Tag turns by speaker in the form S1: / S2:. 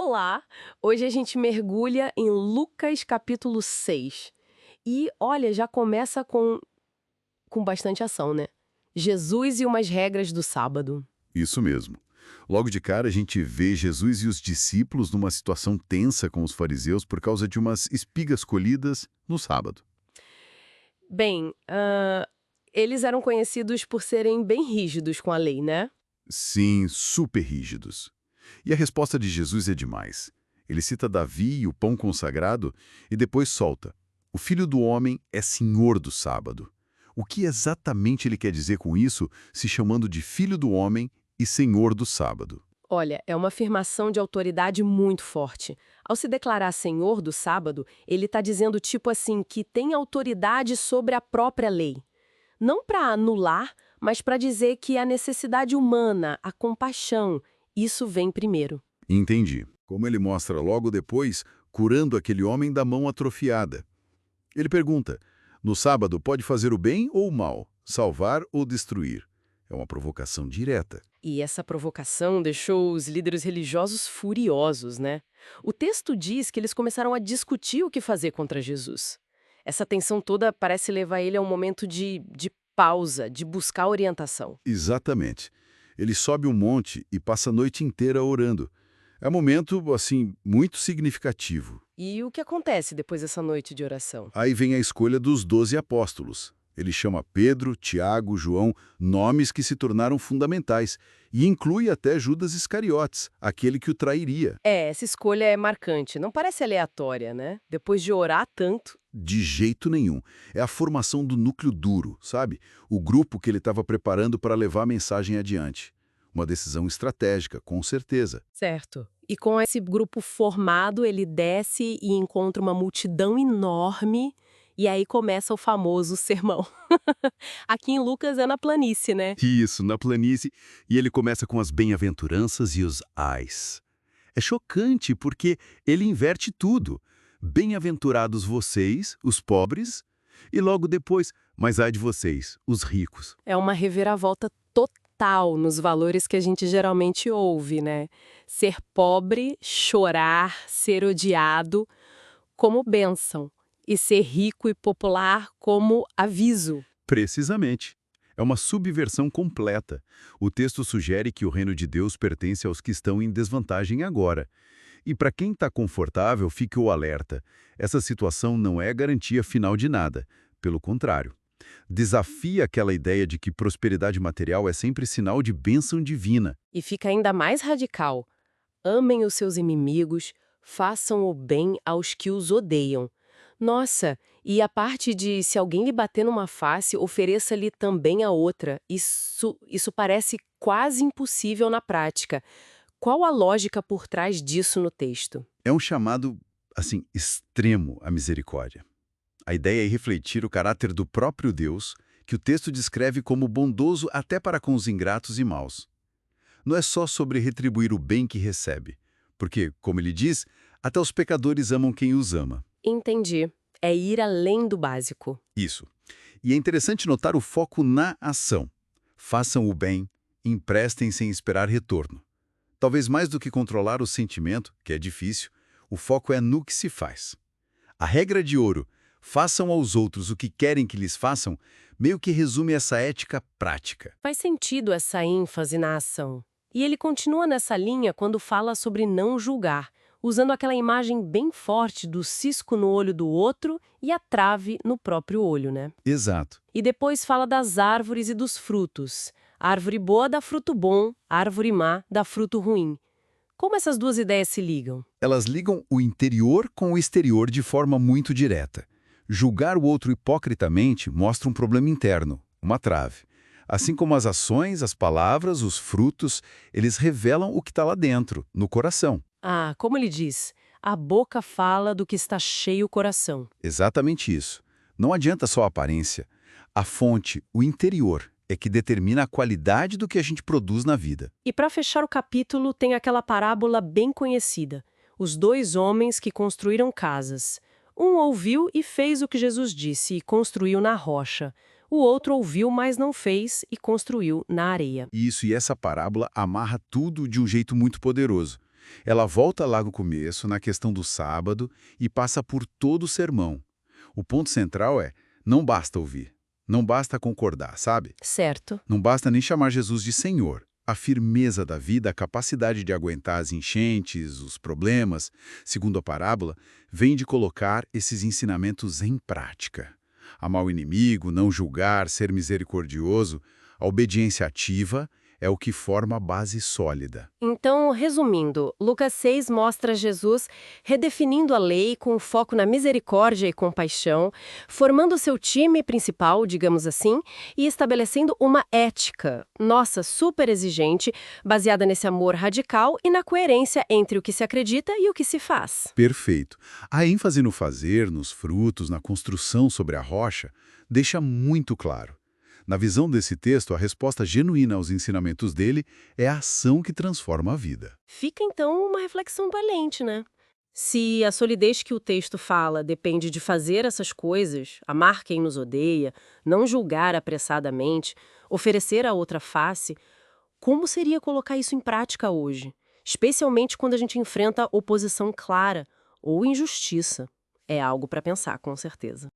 S1: Olá! Hoje a gente mergulha em Lucas capítulo 6. E olha, já começa com bastante ação, né? Jesus e umas regras do sábado.
S2: Isso mesmo. Logo de cara, a gente vê Jesus e os discípulos numa situação tensa com os fariseus por causa de umas espigas colhidas no sábado.
S1: Bem, eles eram conhecidos por serem bem rígidos com a lei, né?
S2: Sim, super rígidos. E a resposta de Jesus é demais. Ele cita Davi e o pão consagrado e depois solta: o Filho do Homem é Senhor do sábado. O que exatamente ele quer dizer com isso, se chamando de Filho do Homem e Senhor do sábado?
S1: Olha, é uma afirmação de autoridade muito forte. Ao se declarar senhor do sábado, ele está dizendo tipo assim que tem autoridade sobre a própria lei. Não para anular, mas para dizer que a necessidade humana, a compaixão, isso vem primeiro.
S2: Entendi. Como ele mostra logo depois, curando aquele homem da mão atrofiada. Ele pergunta: no sábado pode fazer o bem ou o mal, salvar ou destruir? É uma provocação direta.
S1: E essa provocação deixou os líderes religiosos furiosos, né? O texto diz que eles começaram a discutir o que fazer contra Jesus. Essa tensão toda parece levar ele a um momento de pausa, de buscar orientação.
S2: Exatamente. Ele sobe um monte e passa a noite inteira orando. É um momento, assim, muito significativo.
S1: E o que acontece depois dessa noite de oração?
S2: Aí vem a escolha dos 12 apóstolos. Ele chama Pedro, Tiago, João, nomes que se tornaram fundamentais, e inclui até Judas Iscariotes, aquele que o trairia.
S1: Essa escolha é marcante, não parece aleatória, né? Depois de orar tanto.
S2: De jeito nenhum. É a formação do núcleo duro, sabe? O grupo que ele estava preparando para levar a mensagem adiante. Uma decisão estratégica, com certeza.
S1: Certo. E com esse grupo formado, ele desce e encontra uma multidão enorme, e aí começa o famoso sermão. Aqui em Lucas é na planície, né?
S2: Isso, na planície. E ele começa com as bem-aventuranças e os ais. É chocante porque ele inverte tudo. Bem-aventurados vocês, os pobres, e logo depois, mas ai de vocês, os ricos.
S1: É uma reviravolta total nos valores que a gente geralmente ouve, né? Ser pobre, chorar, ser odiado como bênção, e ser rico e popular como aviso.
S2: Precisamente. É uma subversão completa. O texto sugere que o reino de Deus pertence aos que estão em desvantagem agora. E para quem está confortável, fique o alerta. Essa situação não é garantia final de nada. Pelo contrário. Desafia aquela ideia de que prosperidade material é sempre sinal de bênção divina.
S1: E fica ainda mais radical. Amem os seus inimigos, façam o bem aos que os odeiam. Nossa, e a parte de se alguém lhe bater numa face, ofereça-lhe também a outra. Isso parece quase impossível na prática. Qual a lógica por trás disso no texto?
S2: É um chamado, assim, extremo à misericórdia. A ideia é refletir o caráter do próprio Deus, que o texto descreve como bondoso até para com os ingratos e maus. Não é só sobre retribuir o bem que recebe, porque, como ele diz, até os pecadores amam quem os ama.
S1: Entendi. É ir além do básico.
S2: Isso. E é interessante notar o foco na ação. Façam o bem, emprestem sem esperar retorno. Talvez mais do que controlar o sentimento, que é difícil, o foco é no que se faz. A regra de ouro, façam aos outros o que querem que lhes façam, meio que resume essa ética prática.
S1: Faz sentido essa ênfase na ação. E ele continua nessa linha quando fala sobre não julgar, usando aquela imagem bem forte do cisco no olho do outro e a trave no próprio olho, né?
S2: Exato.
S1: E depois fala das árvores e dos frutos. A árvore boa dá fruto bom, a árvore má dá fruto ruim. Como essas duas ideias se ligam?
S2: Elas ligam o interior com o exterior de forma muito direta. Julgar o outro hipocritamente mostra um problema interno, uma trave. Assim como as ações, as palavras, os frutos, eles revelam o que está lá dentro, no coração.
S1: Ah, como ele diz, a boca fala do que está cheio o coração.
S2: Exatamente isso. Não adianta só a aparência. A fonte, o interior, é que determina a qualidade do que a gente produz na vida.
S1: E para fechar o capítulo, tem aquela parábola bem conhecida. Os dois homens que construíram casas. Um ouviu e fez o que Jesus disse e construiu na rocha. O outro ouviu, mas não fez e construiu na areia.
S2: Isso e essa parábola amarra tudo de um jeito muito poderoso. Ela volta lá no começo, na questão do sábado, e passa por todo o sermão. O ponto central é, não basta ouvir, não basta concordar, sabe?
S1: Certo.
S2: Não basta nem chamar Jesus de Senhor. A firmeza da vida, a capacidade de aguentar as enchentes, os problemas, segundo a parábola, vem de colocar esses ensinamentos em prática. Amar o inimigo, não julgar, ser misericordioso, a obediência ativa é o que forma a base sólida.
S1: Então, resumindo, Lucas 6 mostra Jesus redefinindo a lei com foco na misericórdia e compaixão, formando seu time principal, digamos assim, e estabelecendo uma ética, nossa, super exigente, baseada nesse amor radical e na coerência entre o que se acredita e o que se faz.
S2: Perfeito. A ênfase no fazer, nos frutos, na construção sobre a rocha, deixa muito claro. Na visão desse texto, a resposta genuína aos ensinamentos dele é a ação que transforma a vida.
S1: Fica então uma reflexão valente, né? Se a solidez que o texto fala depende de fazer essas coisas, amar quem nos odeia, não julgar apressadamente, oferecer a outra face, como seria colocar isso em prática hoje? Especialmente quando a gente enfrenta oposição clara ou injustiça. É algo para pensar, com certeza.